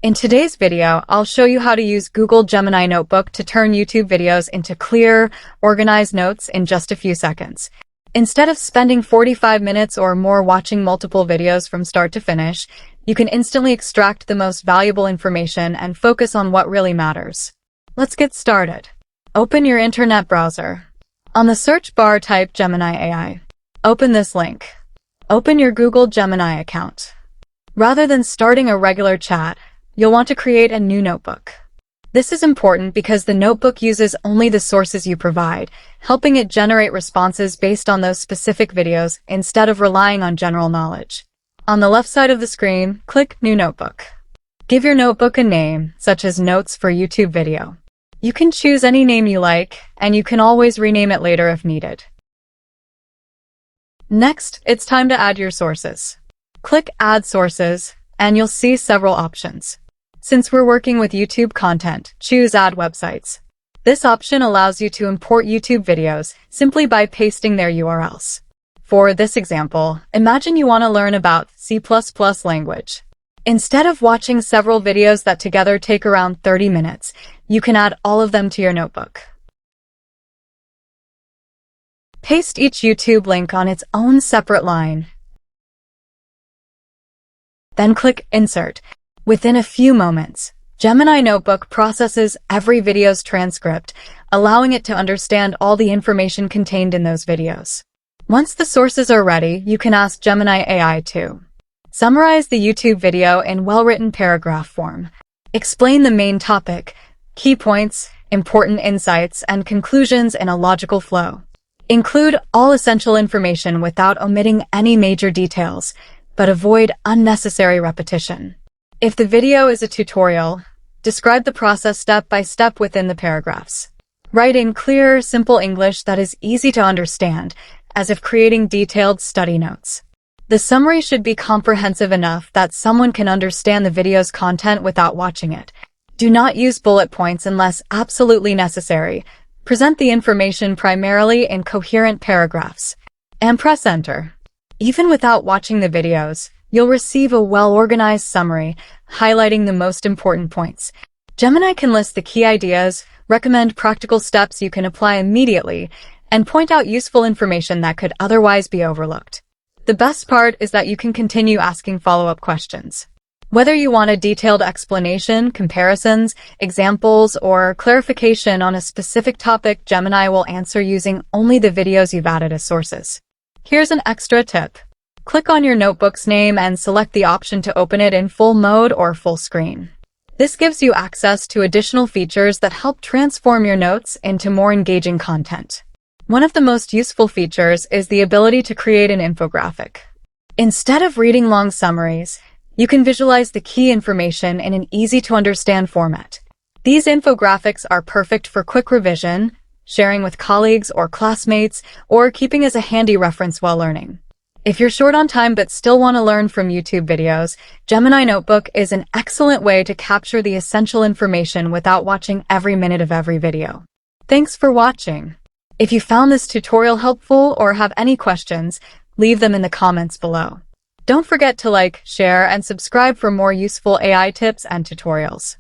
In today's video, I'll show you how to use Google Gemini Notebook to turn YouTube videos into clear, organized notes in just a few seconds. Instead of spending 45 minutes or more watching multiple videos from start to finish, you can instantly extract the most valuable information and focus on what really matters. Let's get started. Open your internet browser. On the search bar, type Gemini AI. Open this link. Open your Google Gemini account. Rather than starting a regular chat, you'll want to create a new notebook. This is important because the notebook uses only the sources you provide, helping it generate responses based on those specific videos instead of relying on general knowledge. On the left side of the screen, click New Notebook. Give your notebook a name, such as Notes for YouTube Video. You can choose any name you like, and you can always rename it later if needed. Next, it's time to add your sources. Click Add Sources, and you'll see several options. Since we're working with YouTube content, choose Add Websites. This option allows you to import YouTube videos simply by pasting their URLs. For this example, imagine you want to learn about C++ language. Instead of watching several videos that together take around 30 minutes, you can add all of them to your notebook. Paste each YouTube link on its own separate line. Then click Insert. Within a few moments, Gemini Notebook processes every video's transcript, allowing it to understand all the information contained in those videos. Once the sources are ready, you can ask Gemini AI to summarize the YouTube video in well-written paragraph form. Explain the main topic, key points, important insights, and conclusions in a logical flow. Include all essential information without omitting any major details, but avoid unnecessary repetition. If the video is a tutorial, describe the process step by step within the paragraphs. Write in clear, simple English that is easy to understand, as if creating detailed study notes. The summary should be comprehensive enough that someone can understand the video's content without watching it. Do not use bullet points unless absolutely necessary. Present the information primarily in coherent paragraphs. And press Enter. Even without watching the videos, you'll receive a well-organized summary, highlighting the most important points. Gemini can list the key ideas, recommend practical steps you can apply immediately, and point out useful information that could otherwise be overlooked. The best part is that you can continue asking follow-up questions. Whether you want a detailed explanation, comparisons, examples, or clarification on a specific topic, Gemini will answer using only the videos you've added as sources. Here's an extra tip. Click on your notebook's name and select the option to open it in full mode or full screen. This gives you access to additional features that help transform your notes into more engaging content. One of the most useful features is the ability to create an infographic. Instead of reading long summaries, you can visualize the key information in an easy-to-understand format. These infographics are perfect for quick revision, sharing with colleagues or classmates, or keeping as a handy reference while learning. If you're short on time but still want to learn from YouTube videos, Gemini Notebook is an excellent way to capture the essential information without watching every minute of every video. Thanks for watching. If you found this tutorial helpful or have any questions, leave them in the comments below. Don't forget to like, share, and subscribe for more useful AI tips and tutorials.